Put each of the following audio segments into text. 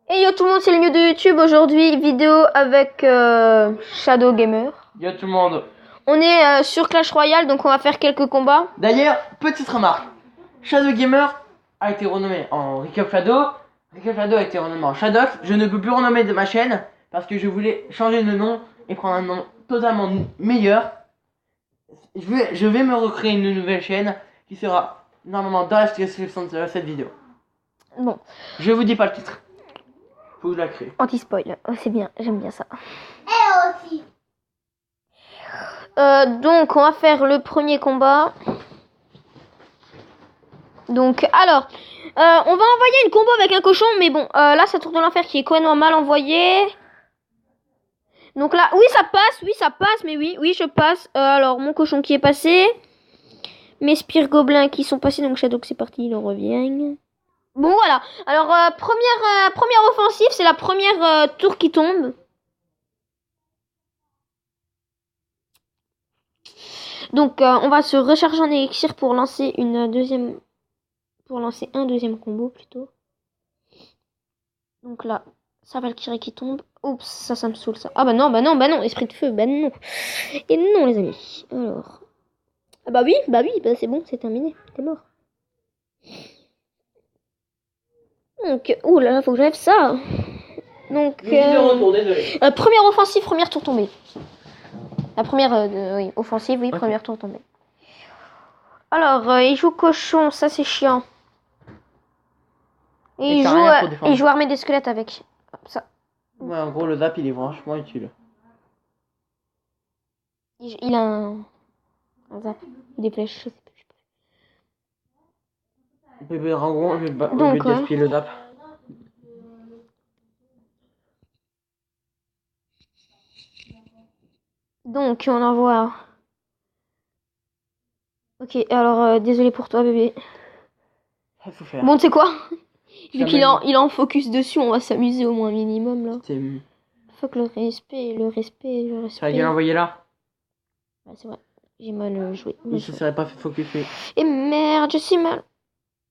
Et yo tout le monde, c'est le mieux de YouTube. Aujourd'hui, vidéo avec Shadow Gamer. Yo tout le monde. On est sur Clash Royale, donc on va faire quelques combats. D'ailleurs, petite remarque. Shadow Gamer a été renommé en Recap Shadow. Recap Shadow a été renommé en Shadow. Je ne peux plus renommer de ma chaîne parce que je voulais changer de nom et prendre un nom totalement meilleur. Je vais me recréer une nouvelle chaîne qui sera normalement dans la description de cette vidéo. Bon. Je vous dis pas le titre. Faut que je la crée. Anti-spoil, oh, c'est bien, j'aime bien ça. Et aussi. Donc on va faire le premier combat. Donc alors, on va envoyer une combo avec un cochon, mais bon, là ça tourne de l'enfer qui est complètement mal envoyé. Donc là, oui ça passe, mais oui je passe. Alors mon cochon qui est passé, mes spires gobelins qui sont passés, donc Shadow c'est parti, il en revient. Bon voilà, alors première offensive, c'est la première tour qui tombe. Donc on va se recharger en élixir pour lancer une deuxième, pour lancer un deuxième combo plutôt. Donc là, ça Valkyrie qui tombe. Oups, ça me saoule ça. Ah bah non, esprit de feu, bah non. Et non les amis. Alors. Ah bah oui, c'est bon, c'est terminé, t'es mort. Donc, ouh là là, faut que j'enlève ça. Donc, première offensive, première tour tombée. La première, oui, offensive, oui, okay. Première tour tombée. Alors, il joue cochon, ça c'est chiant. Et il joue armée des squelettes avec. Ça. Ouais, en gros, le zap il est vachement utile. Il a un zap, des flèches, je sais plus. Bébé, en gros, au lieu de gaspiller le zap. Donc, on envoie. Ok, alors, désolé pour toi, bébé. Ça faut faire. Bon, tu sais quoi? Vu qu'il est en focus dessus, on va s'amuser au moins un minimum, là. Faut que le respect. Ça a dû l'envoyer là? Ouais, c'est vrai. J'ai mal joué. Il se serait pas fait focuser. Et merde, je suis mal.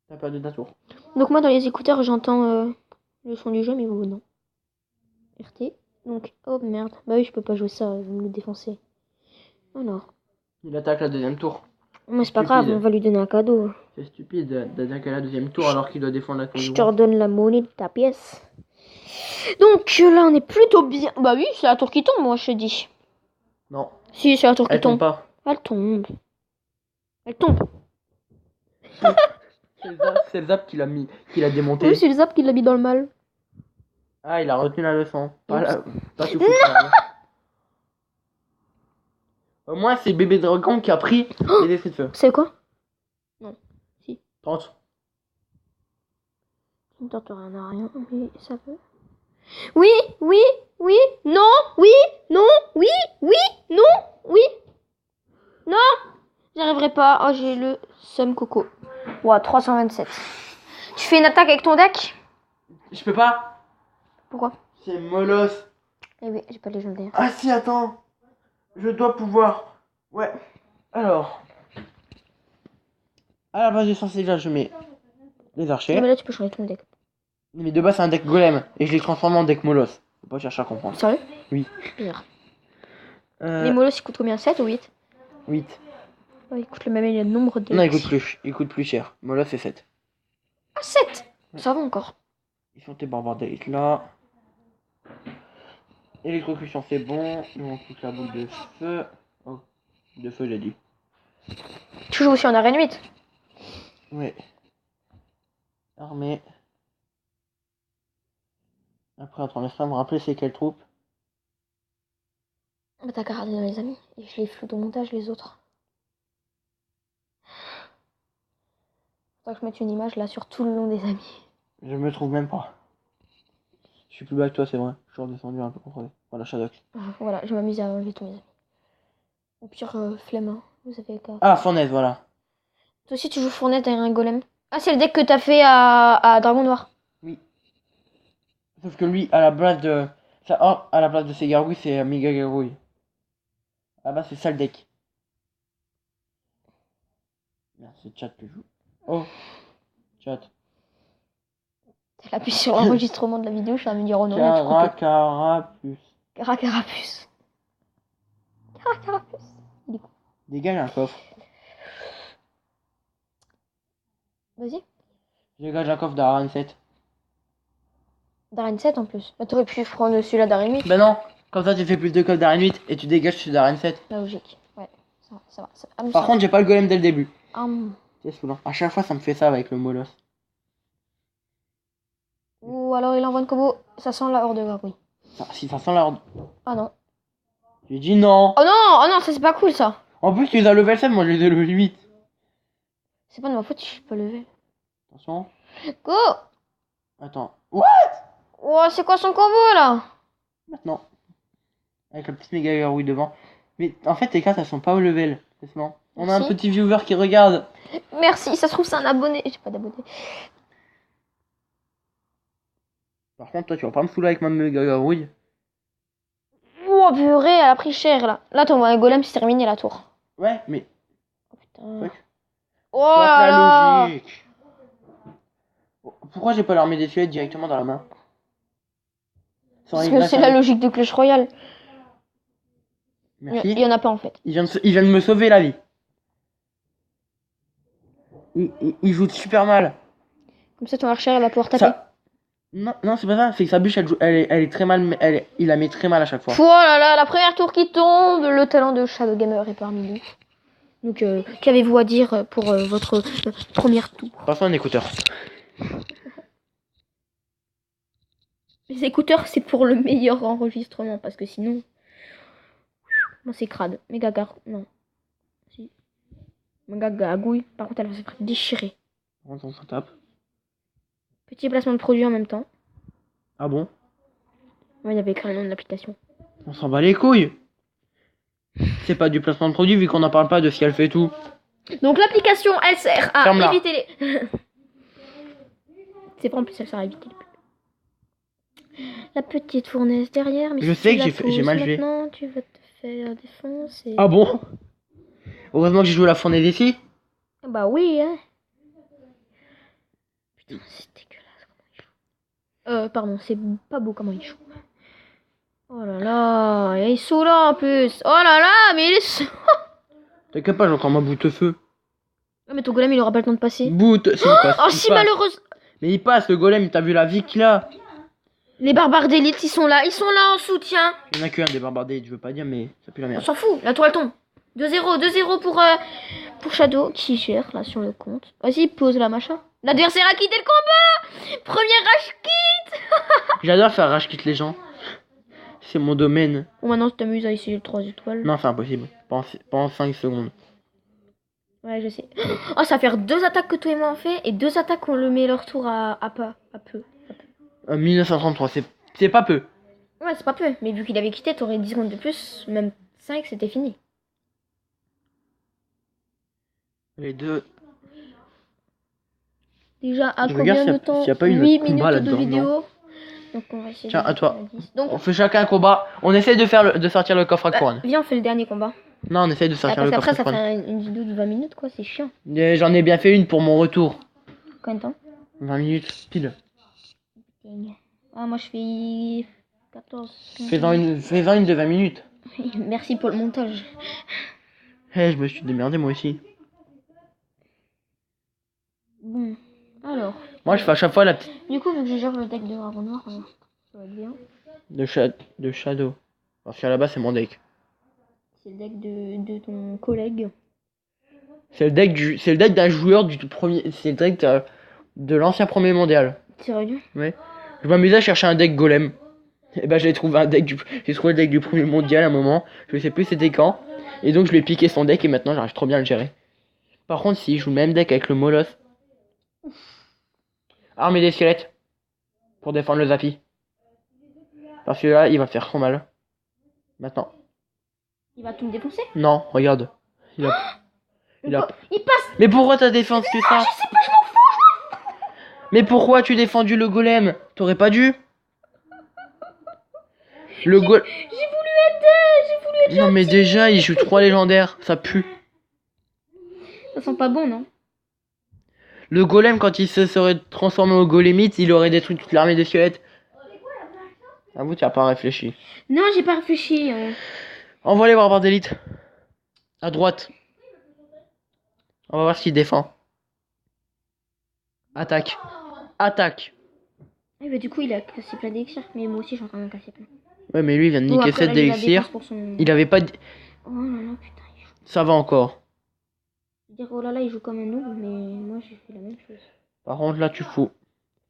T'as perdu ta tour. Donc, moi, dans les écouteurs, j'entends le son du jeu, mais vous, non. RT. Donc, oh merde. Bah oui, je peux pas jouer ça, je vais me le défoncer. Alors. Il attaque la deuxième tour. Mais c'est pas grave, on va lui donner un cadeau. C'est stupide d'attaquer la deuxième tour alors qu'il doit défendre la tour. Je te redonne la monnaie de ta pièce. Donc là, on est plutôt bien. Bah oui, c'est la tour qui tombe, moi, je te dis. Non. Si, c'est la tour qui tombe. Elle tombe pas. Elle tombe. Elle tombe. C'est le zap qui l'a démonté. Oui, c'est le zap qui l'a mis dans le mal. Ah, il a retenu la leçon. Pas tout foutre. Au moins, c'est bébé dragon qui a pris les esprits de feu. C'est quoi? Non. Si. Tente. Je ne tente rien à rien, mais ça peut. Oui, non, oui, non, oui, non, oui. Non, j'arriverai pas. Oh, j'ai le seum coco. Ouah, 327. Tu fais une attaque avec ton deck? Je peux pas. Pourquoi? C'est molosse. Eh oui, j'ai pas de légendaire. Ah si, attends. Je dois pouvoir. Ouais. Alors. À la base du sens là, je mets les archers. Mais là, tu peux changer ton deck. Mais de base, c'est un deck golem. Et je l'ai transformé en deck molosse. Faut pas chercher à comprendre. Sérieux? Oui. Les molosses, ils coûtent combien? 7 ou 8? 8. Ouais, ils coûtent le même nombre de... Non, ils coûtent plus cher. Molosse, c'est 7. Ah, 7 ouais. Ça va encore. Ils sont tes barbares d'élite là. Électrocution, c'est bon. Nous, on coupe la boule de feu. Oh, de feu, j'ai dit. Tu joues aussi en arène 8? Ouais. Armée. Après, attends, laisse-moi me rappeler c'est quelle troupe. Bah t'as qu'à regarder dans les amis. Et je les floute au montage les autres. Faudrait que je mette une image là sur tout le long des amis. Je me trouve même pas. Je suis plus bas que toi, c'est vrai. Je suis redescendu un peu contrôlé. Voilà, Shadok. Voilà, je m'amuse à enlever tous mes amis. Au pire, flemme, hein. Vous avez qu'à... Ah, fournaise, voilà. Toi aussi, tu joues fournaise derrière un golem. Ah, c'est le deck que t'as fait à Dragon Noir. Oui. Sauf que lui, à la place de... à la place de ses gargouilles, c'est méga gargouille. Ah bah, c'est ça le deck. Merde, c'est chat que je joue. Oh, chat. Elle appuie sur l'enregistrement de la vidéo, je suis à me dire oh non, il y a tout coupé. Caracarapuce. Caracarapuce. Caracarapuce. Il est con. Dégage un coffre. Vas-y. Dégage un coffre d'Aran 7. Darren 7 en plus. Bah, t'aurais pu prendre celui-là d'Arène 8. Bah non, comme ça tu fais plus de coffres d'Aran 8 et tu dégages celui d'Aran 7. La logique. Ouais, ça va. Ah, mais Par ça contre, j'ai pas le golem dès le début. va. C'est saoulant. À chaque fois, ça me fait ça avec le molos. Ou alors il envoie une combo. Ça sent la horde de gargouille. Si ça sent la horde. Ah non. J'ai dit non. Oh non, ça c'est pas cool ça. En plus, tu les as level 7, moi je les ai level 8. C'est pas de ma faute si je suis pas levé. Attention. Go. Attends. Oh, c'est quoi son combo là? Maintenant. Avec la petite méga gargouille devant. Mais en fait, tes cartes elles sont pas au level. C'est bon. On a un Merci. petit viewer qui regarde. Merci, ça se trouve c'est un abonné. J'ai pas d'abonné. Par contre, toi, tu vas pas me saouler avec ma méga gargouille. Oh purée, elle a pris cher là. Là, ton golem c'est terminé la tour. Ouais, mais. Oh putain. Oh Fuck là là. la logique. Pourquoi j'ai pas l'armée des Suèdes directement dans la main? Parce que c'est la logique de Clash Royale. Merci. Il y en a pas en fait. Il vient de me sauver la vie. Il joue super mal. Comme ça ton archer elle va pouvoir taper. Non, c'est pas ça. C'est que sa bûche, elle est très mal. Il la met très mal à chaque fois. Oh là là, la première tour qui tombe. Le talent de Shadow Gamer est parmi nous. Donc, qu'avez-vous à dire pour votre première tour? Passons un écouteur. Les écouteurs, c'est pour le meilleur enregistrement. Parce que sinon... Moi, c'est crade. Méga gar... Non. Si. Méga gargouille. Par contre, elle va se faire déchirer. On s'en tape. Petit placement de produit en même temps. Ah bon? Ouais, il y avait écrit le nom de l'application. On s'en bat les couilles. C'est pas du placement de produit vu qu'on n'en parle pas de si elle fait tout. Donc, l'application, elle sert à Ferme-la. éviter les... C'est pas en plus, elle sert à éviter les pubs. La petite fournaise derrière. Mais Je si sais tu que la j'ai mal pousses joué. maintenant, tu vas te faire défoncer. Ah bon? Heureusement que j'ai joué la fournaise ici. Bah oui, hein. Putain, c'est dégueulasse comment il joue. Pardon, c'est pas beau comment il joue. Oh là là, il est saoulant en plus. Oh là là, mais il est saoulant. T'inquiète pas, j'ai encore ma boute de feu. Ah, mais ton golem il aura pas le temps de passer. Boute, si il passe. Oh il si passe. malheureuse. Mais il passe, le golem, t'as vu la vie qu'il a? Les barbares d'élite, ils sont là en soutien. Il y en a qu'un des barbardés, je veux pas dire, mais ça pue la On merde. s'en fout, la tour elle tombe. 2-0 pour Shadow qui gère là sur le compte. Vas-y, pose la machin. L'adversaire a quitté le combat. Première rage quitte. J'adore faire rage quitte les gens. C'est mon domaine. Bon, maintenant tu t'amuses à essayer le 3 étoiles. Non, c'est impossible. Pendant 5 secondes. Ouais, je sais. Oh, ça va faire 2 attaques que toi et moi on fait et 2 attaques qu'on le met leur tour à peu. 1933, c'est pas peu. Ouais, c'est pas peu. Mais vu qu'il avait quitté, t'aurais 10 secondes de plus. Même 5, c'était fini. Les deux. Déjà, à Je combien regarde de temps s'il y a pas une 8 combat minutes de là-dedans, vidéo. Donc on va essayer Tiens, de à toi. faire 10. Donc, On fait chacun un combat. On essaie de sortir le coffre à couronne. viens, on fait le dernier combat. Non, on essaie de sortir Parce le coffre qu'après, à ça couronne. fait une vidéo de 20 minutes, quoi. C'est chiant. Et j'en ai bien fait une pour mon retour. Combien de temps 20 minutes, pile. Ah, moi je fais 14. Fais-en une de 20 minutes. Merci pour le montage. Eh, je me suis démerdé moi aussi. Bon, alors. Moi, je fais à chaque fois la petite Du coup, vu que je gère le deck de Dragon Noir, ça va être bien. de Shadow. Parce qu'à la base, c'est mon deck. C'est le deck de ton collègue. C'est le deck d'un joueur du tout premier. C'est le deck de l'ancien premier mondial. Sérieux? Ouais. Je m'amusais à chercher un deck golem. Et ben j'ai trouvé le deck du premier mondial à un moment. Je sais plus c'était quand. Et donc je lui ai piqué son deck et maintenant j'arrive trop bien à le gérer. Par contre, si je joue le même deck avec le Molos. Armée des squelettes. Pour défendre le Zappy. Parce que là, il va faire trop mal. Maintenant. Il va tout me défoncer? Non, regarde. Il Il passe! Mais pourquoi t'as défendu ça? Je sais pas, je m'en fous! Mais pourquoi tu défendu le golem? T'aurais pas dû? Le golem. J'ai voulu aider! Non mais déjà, il joue 3 légendaires. Ça pue. Ça sent pas bon, non? Le golem, quand il se serait transformé au golemite, il aurait détruit toute l'armée de squelettes. Avoue, tu as pas réfléchi. Non, j'ai pas réfléchi. Envoie les barbares d'élite. À droite. On va voir ce qu'il défend. Attaque. Attaque. Eh bah, du coup, il a cassé plein d'élixir. Mais moi aussi, je suis en train de casser plein. Ouais, mais lui, il vient de niquer 7 d'élixir. Il avait pas... Oh là là, putain. Ça va encore. Je veux dire, oh là là, il joue comme un noob, mais moi, j'ai fait la même chose. Par contre, là, tu fous.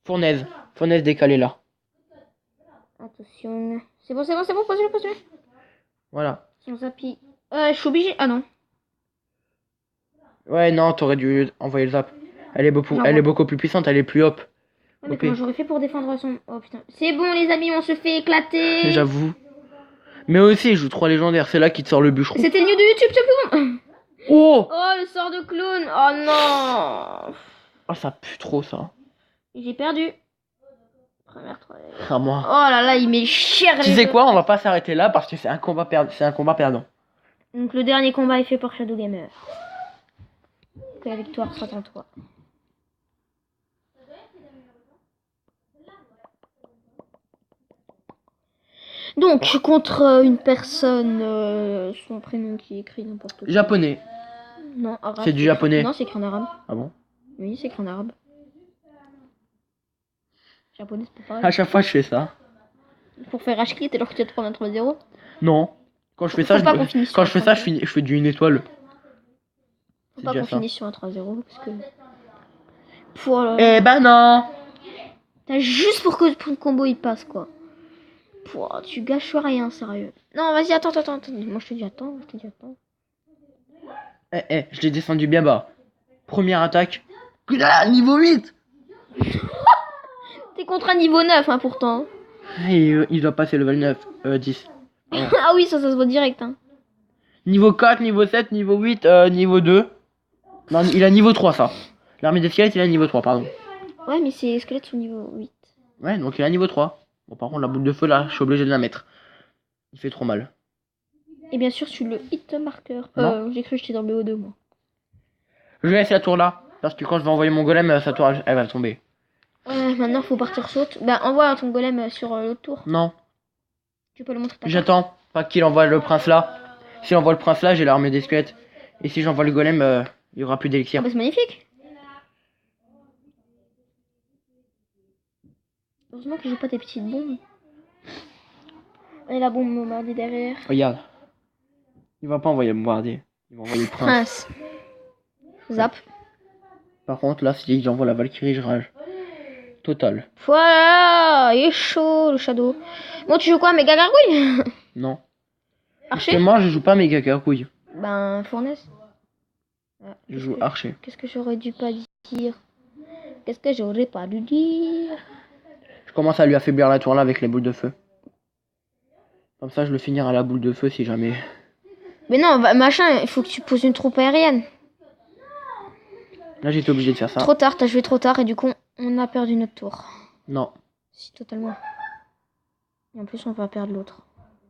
Fournaise. Fournaise décalée, là. Attention. C'est bon, pose-le. Voilà. Si on s'appuie. Je suis obligée. Ah non. Ouais, non, t'aurais dû envoyer le zap. Elle est beaucoup plus puissante, elle est plus hop. Ouais, mais comment j'aurais fait pour défendre son... Oh putain. C'est bon, les amis, on se fait éclater. J'avoue. Mais aussi, il joue 3 légendaires, c'est là qu'il te sort le bûcheron. C'était le news de YouTube, c'est bon. Oh Oh, le sort de clown. Oh non. Oh, ça pue trop, ça. J'ai perdu. Première 3. À moi. Oh là là, il met cher. Tu sais quoi, on va pas s'arrêter là parce que c'est un combat perdant. Donc le dernier combat est fait par Shadow Gamer. Que la victoire soit en toi. Donc contre une personne, son prénom qui écrit n'importe quoi. Japonais. Non, arabe. C'est du japonais. Non, c'est écrit en arabe. Ah bon? Oui, c'est écrit en arabe. Japonais, c'est pas pareil. À chaque fois, je fais ça. Pour faire H-Kit alors que tu vas te prendre un 3-0. Non. Quand je fais ça, je fais du 1 étoile. Faut pas qu'on finisse sur un 3-0 parce que... Eh ben non. T'as juste pour que le combo il passe quoi. Pouah, tu gâches rien, sérieux. Non, vas-y, attends. Moi je te dis attends. Je l'ai descendu bien bas. Première attaque. Niveau 8. T'es contre un niveau 9 hein, pourtant. Il doit passer level 9. 10. Ah oui, ça se voit direct. Hein. Niveau 4, niveau 7, niveau 8, niveau 2. Non, il a niveau 3 ça. L'armée des squelettes, il a niveau 3, pardon. Ouais, mais c'est squelettes au niveau 8. Ouais, donc il a niveau 3. Bon, par contre, la boule de feu, là, je suis obligé de la mettre. Il fait trop mal. Et bien sûr, tu le hit marker. J'ai cru que j'étais dans le BO2, moi. Je laisse la tour là. Parce que quand je vais envoyer mon golem, sa tour, elle va tomber. Ouais, maintenant, faut partir saute. Bah, envoie ton golem sur l'autre tour. Non. Tu peux le montrer. J'attends. Pas qu'il envoie le prince là. S'il envoie le prince là, j'ai l'armée des squelettes. Et si j'envoie le golem, il y aura plus d'élixir. Ah bah, c'est magnifique. Heureusement que j'ai pas des petites bombes. Et la bombe bombardier derrière. Regarde. Il va pas envoyer le bombardier. Il va envoyer le prince. Zap. Par contre, là, si j'envoie la Valkyrie, je rage. Total. Voilà, il est chaud le Shadow. Bon, tu joues quoi, méga gargouille? Non. Archer? Justement, je joue pas méga gargouille. Ben, fournaise. Je joue archer. Qu'est-ce que j'aurais dû pas dire? Qu'est-ce que j'aurais pas dû dire? Je commence à lui affaiblir la tour là avec les boules de feu. Comme ça, je le finirai à la boule de feu si jamais. Mais non, machin, il faut que tu poses une troupe aérienne. Là, j'étais obligé de faire ça. Trop tard, t'as joué trop tard et du coup, on a perdu notre tour. Non. Si, totalement. Et en plus, on va perdre l'autre.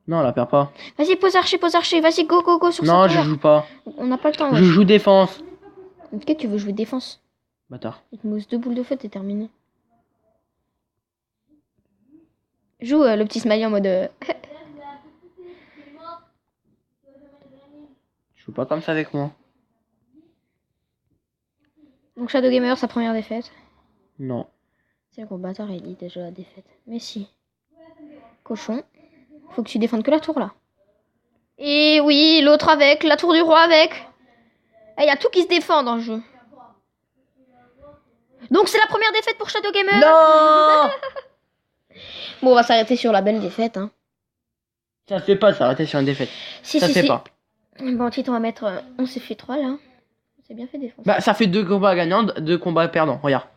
Non, on la perd pas. Vas-y, pose archer. Vas-y, go sur non, cette je tour. joue pas. On n'a pas le temps. Je joue défense. Ok, tu veux jouer défense. Bâtard. Il te mousse 2 boules de feu, t'es terminé. Joue le petit smiley en mode... Je joue pas comme ça avec moi. Donc Shadow Gamer, sa première défaite. Non. C'est un gros bâtard, il dit déjà la défaite. Mais si. Cochon. Faut que tu défendes que la tour là. Et oui, l'autre avec, la tour du roi avec. Il y a tout qui se défend dans le jeu. Donc c'est la première défaite pour Shadow Gamer. Non. Bon, on va s'arrêter sur la belle défaite. Hein. Ça se fait pas de s'arrêter sur une défaite. Si, ça se fait pas. Bon, titre, on va mettre... on s'est fait 3 là. C'est bien fait défense. Bah, ça fait 2 combats gagnants, 2 combats perdants. Regarde.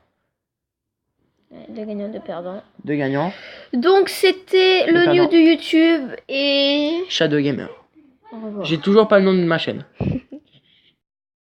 2 gagnants, 2 perdants. 2 gagnants. Donc c'était le news de YouTube et... Shadow Gamer. Au revoir. J'ai toujours pas le nom de ma chaîne.